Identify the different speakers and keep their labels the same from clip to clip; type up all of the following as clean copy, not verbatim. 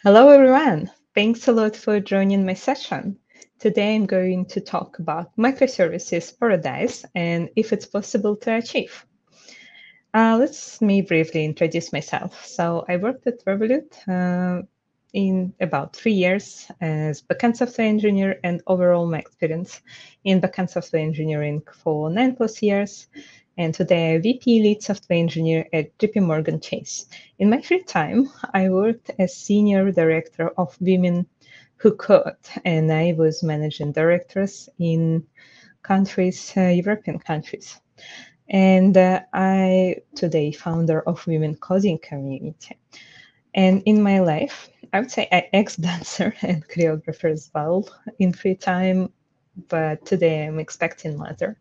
Speaker 1: Hello, everyone. Thanks a lot for joining my session. Today, I'm going to talk about Microservices Paradise and if it's possible to achieve. Let's me briefly introduce myself. So, I worked at Revolut in about 3 years as backend software engineer, and overall, my experience in backend software engineering for 9+ years. And today, I'm VP lead software engineer at JP Morgan Chase. In my free time, I worked as senior director of Women Who Code, and I was managing directors in European countries. And I today founder of Women Coding Community. And in my life, I would say I ex-dancer and choreographer as well in free time, but today I'm expecting mother.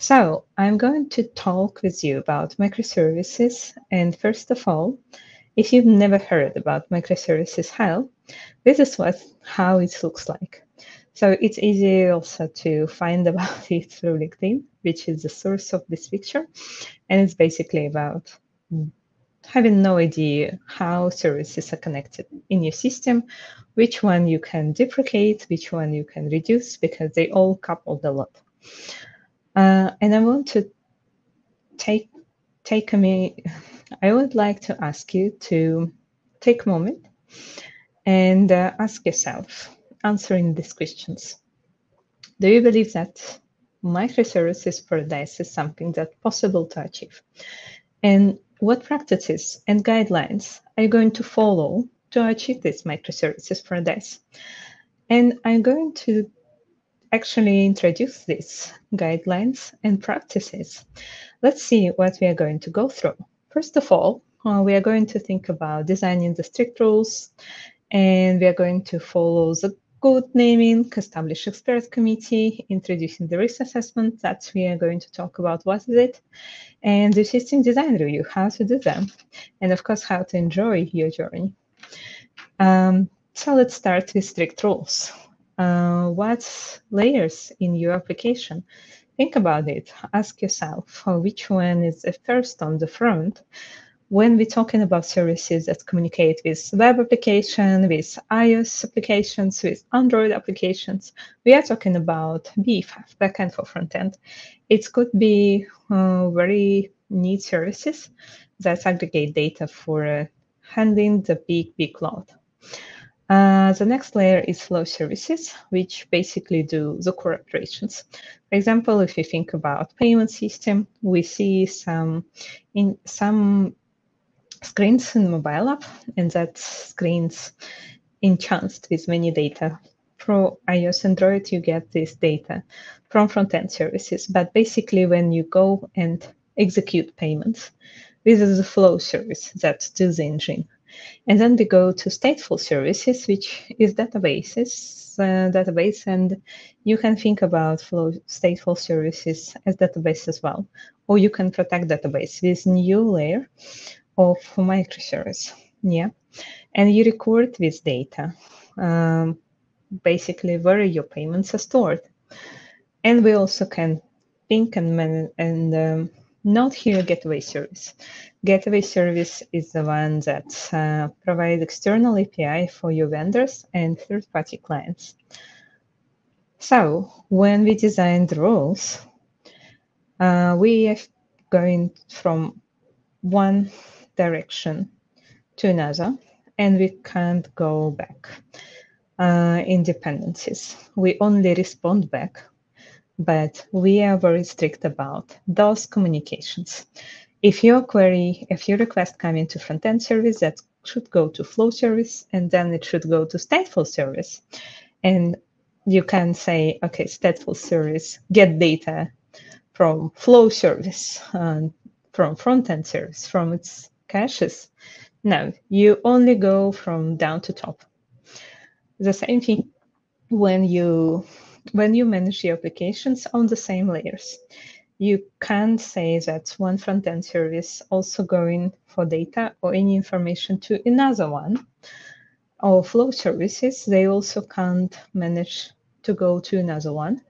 Speaker 1: So I'm going to talk with you about microservices. And first of all, if you've never heard about microservices HAL, this is how it looks like. So it's easy also to find about it through LinkedIn, which is the source of this picture. And it's basically about having no idea how services are connected in your system, which one you can deprecate, which one you can reduce, because they all coupled a lot. And I want to I would like to ask you to take a moment and ask yourself, answering these questions. Do you believe that microservices paradise is something that's possible to achieve? And what practices and guidelines are you going to follow to achieve this microservices paradise? And I'm going to actually introduce these guidelines and practices. Let's see what we are going to go through. First of all, we are going to think about designing the strict rules, and we are going to follow the good naming, establish expert committee, introducing the risk assessment. That we are going to talk about what is it, and the system design review, how to do them, and of course, how to enjoy your journey. So let's start with strict rules. What layers in your application? Think about it. Ask yourself which one is the first on the front when we're talking about services that communicate with web application, with iOS applications, with Android applications. We are talking about BFF, backend for frontend. It could be very neat services that aggregate data for handling the big load. The next layer is flow services, which basically do the core operations. For example, if you think about payment system, we see some screens in mobile app, and that screens enhanced with many data. For iOS Android, you get this data from front-end services, but basically when you go and execute payments, this is the flow service that does the engine. And then we go to stateful services, which is database, and you can think about stateful services as database as well, or you can protect database with new layer of microservice. Yeah, and you record this data, basically where your payments are stored. And we also can think and manage and note here gateway service. Gateway service is the one that provides external API for your vendors and third-party clients. So when we design the rules, we are going from one direction to another, and we can't go back in dependencies. We only respond back, but we are very strict about those communications. If your request come into front-end service, that should go to flow service, and then it should go to stateful service. And you can say, okay, stateful service, get data from flow service, from front-end service, from its caches. No, you only go from down to top. The same thing when you manage your applications on the same layers. You can't say that one front-end service also going for data or any information to another one. Or flow services, they also can't manage to go to another one.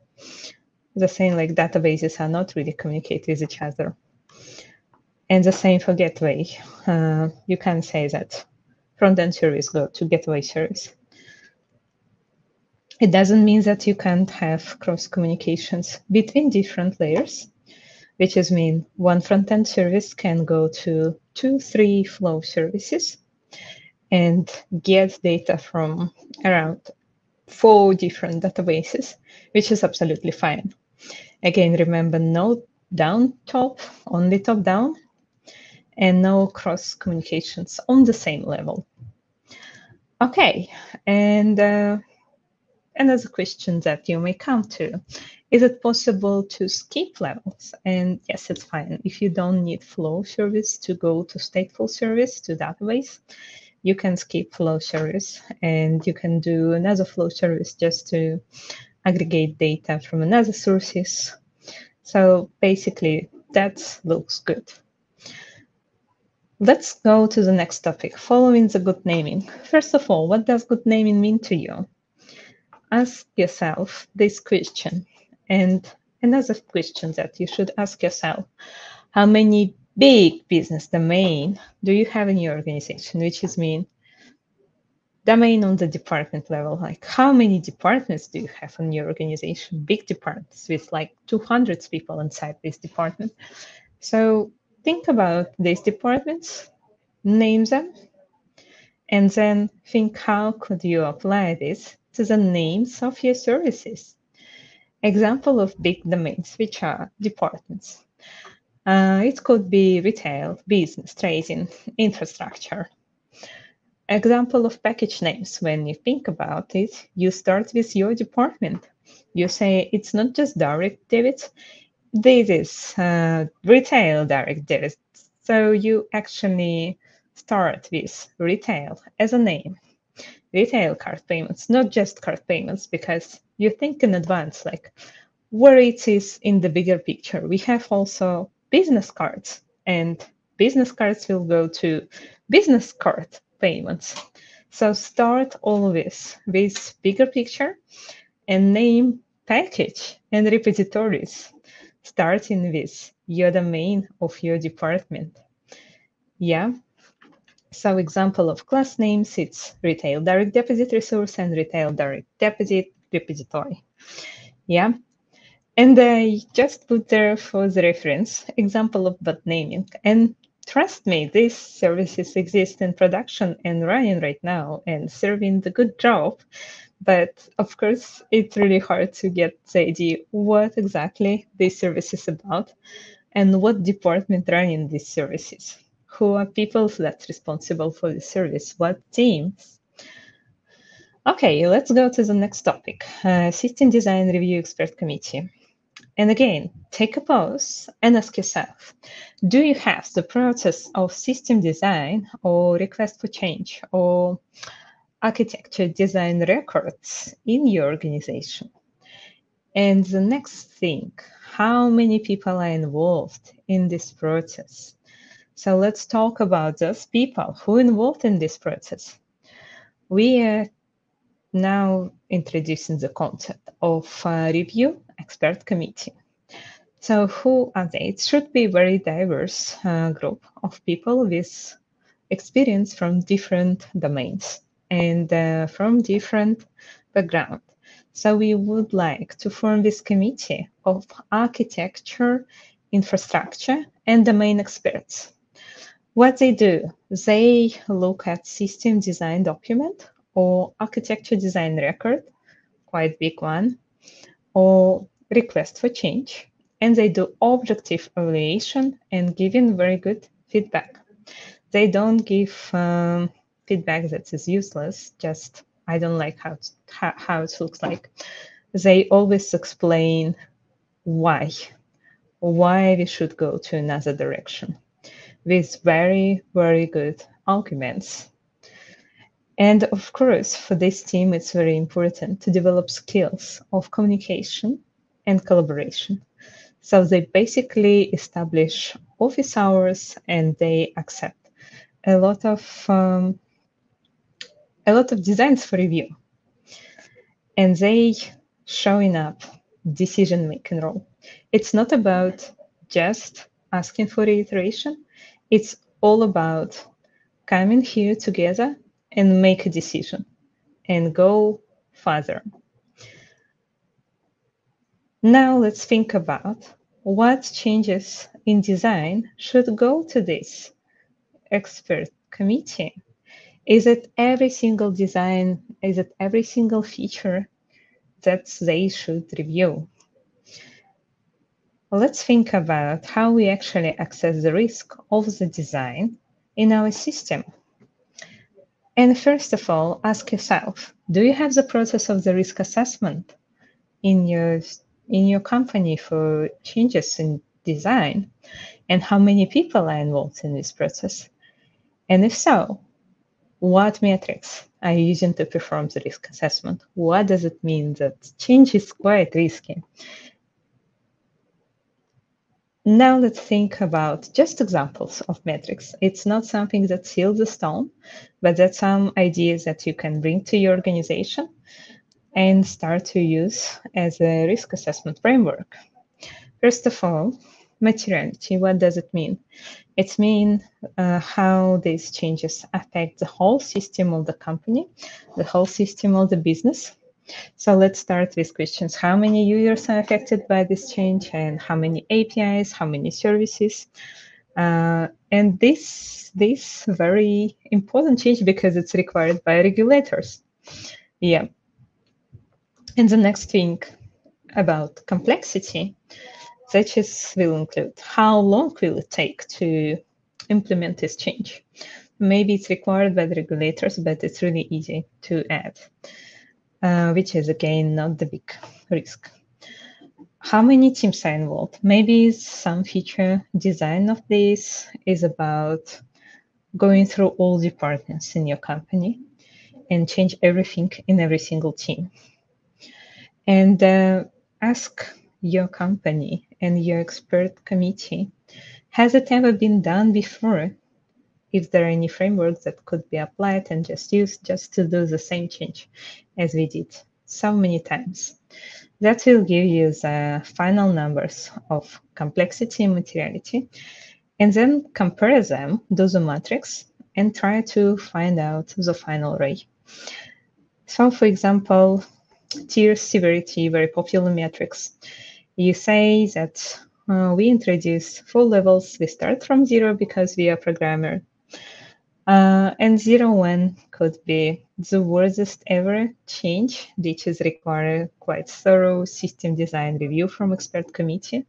Speaker 1: The same like databases are not really communicate with each other. And the same for gateway. You can say that front-end service go to gateway service. It doesn't mean that you can't have cross communications between different layers, which is mean one front-end service can go to 2, 3 flow services and get data from around 4 different databases, which is absolutely fine. Again, remember no down top, only top down, and no cross communications on the same level. Okay, and another question that you may come to, is it possible to skip levels? And yes, it's fine. If you don't need flow service to go to stateful service to database, you can skip flow service and you can do another flow service just to aggregate data from another sources. So basically that looks good. Let's go to the next topic, following the good naming. First of all, what does good naming mean to you? Ask yourself this question. And another question that you should ask yourself, how many big business domain do you have in your organization? Which is mean domain on the department level, like how many departments do you have in your organization? Big departments with like 200 people inside this department. So think about these departments, name them, and then think how could you apply this to the names of your services. Example of big domains, which are departments. It could be retail, business, trading, infrastructure. Example of package names, when you think about it, you start with your department. You say it's not just direct debits, this is retail direct debits. So you actually start with retail as a name. Retail card payments, not just card payments, because you think in advance, like where it is in the bigger picture. We have also business cards, and business cards will go to business card payments. So start always with bigger picture and name package and repositories, starting with your domain of your department. Yeah. So example of class names, it's retail direct deposit resource and retail direct deposit repository. Yeah. And I just put there for the reference example of bot naming. And trust me, these services exist in production and running right now and serving the good job. But of course, it's really hard to get the idea what exactly this service is about and what department running these services. Who are people that's responsible for the service? What teams? Okay, let's go to the next topic, System Design Review Expert Committee. And again, take a pause and ask yourself, do you have the process of system design or request for change or architecture design records in your organization? And the next thing, how many people are involved in this process? So let's talk about those people who are involved in this process. We are now introducing the concept of review expert committee. So who are they? It should be a very diverse group of people with experience from different domains and from different background. So we would like to form this committee of architecture, infrastructure, and domain experts. What they do, they look at system design document or architecture design record, quite big one, or request for change, and they do objective evaluation and giving very good feedback. They don't give feedback that is useless, just I don't like how it looks like. They always explain why we should go to another direction with very, very good arguments. And of course, for this team, it's very important to develop skills of communication and collaboration. So they basically establish office hours and they accept a lot of designs for review. And they showing up decision-making role. It's not about just asking for reiteration. It's all about coming here together and make a decision and go further. Now let's think about what changes in design should go to this expert committee. Is it every single design? Is it every single feature that they should review? Let's think about how we actually assess the risk of the design in our system. And first of all, ask yourself, do you have the process of the risk assessment in your company for changes in design? And how many people are involved in this process? And if so, what metrics are you using to perform the risk assessment? What does it mean that change is quite risky? Now let's think about just examples of metrics. It's not something that seals the stone, but that's some ideas that you can bring to your organization and start to use as a risk assessment framework. First of all, materiality. What does it mean? It means how these changes affect the whole system of the company, the whole system of the business. So let's start with questions. How many users are affected by this change, and how many APIs, how many services? And this very important change because it's required by regulators. Yeah. And the next thing about complexity, such as will include how long will it take to implement this change? Maybe it's required by the regulators, but it's really easy to add. Which is again not the big risk. How many teams are involved? Maybe some feature design of this is about going through all departments in your company and change everything in every single team. And ask your company and your expert committee, has it ever been done before? If there are any frameworks that could be applied and just used just to do the same change as we did so many times. That will give you the final numbers of complexity and materiality, and then compare them, do the matrix, and try to find out the final array. So for example, tier severity, very popular metrics. You say that we introduce 4 levels. We start from 0 because we are programmer. And 0-1 could be the worst ever change, which is require quite thorough system design review from expert committee.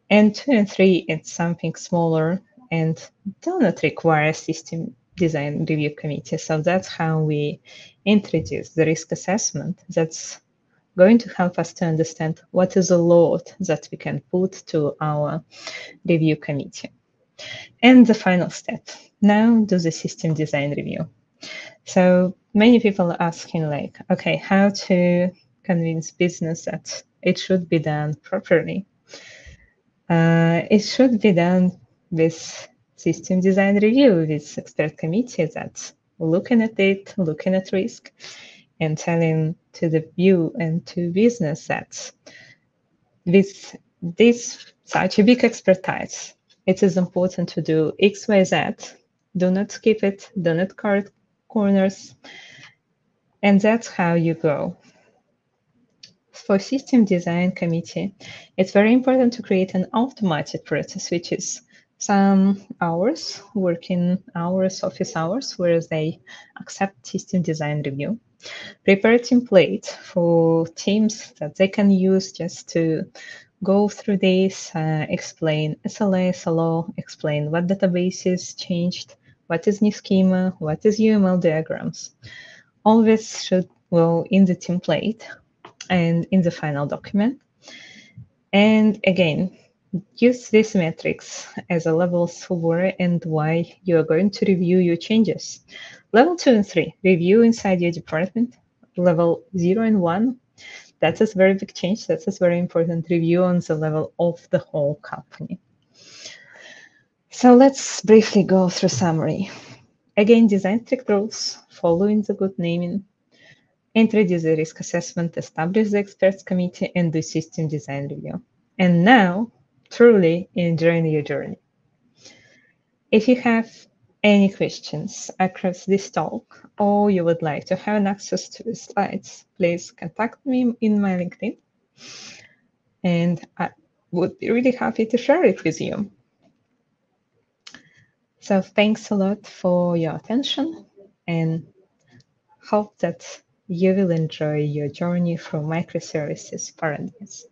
Speaker 1: And 2 and 3, it's something smaller and do not require system design review committee. So that's how we introduce the risk assessment. That's going to help us to understand what is a load that we can put to our review committee. And the final step, now do the system design review. So many people are asking like, okay, how to convince business that it should be done properly? It should be done with system design review, with expert committee that's looking at it, looking at risk, and telling to the view and to business that with this such a big expertise, it is important to do X, Y, Z. Do not skip it. Do not cut corners. And that's how you go. For system design committee, it's very important to create an automated process, which is some hours, working hours, office hours, where they accept system design review. Prepare a template for teams that they can use just to go through this, explain SLA, SLO, explain what databases changed, what is new schema, what is UML diagrams. All this should go in the template and in the final document. And again, use these metrics as a levels where and why you are going to review your changes. Level 2 and 3, review inside your department. Level 0 and 1, that's a very big change. That's a very important review on the level of the whole company. So let's briefly go through summary. Again, design strict rules, following the good naming, introduce the risk assessment, establish the experts committee, and do system design review. And now, truly enjoy your journey. If you have any questions across this talk, or you would like to have an access to the slides, please contact me in my LinkedIn, and I would be really happy to share it with you. So thanks a lot for your attention, and hope that you will enjoy your journey through Microservices Paradise.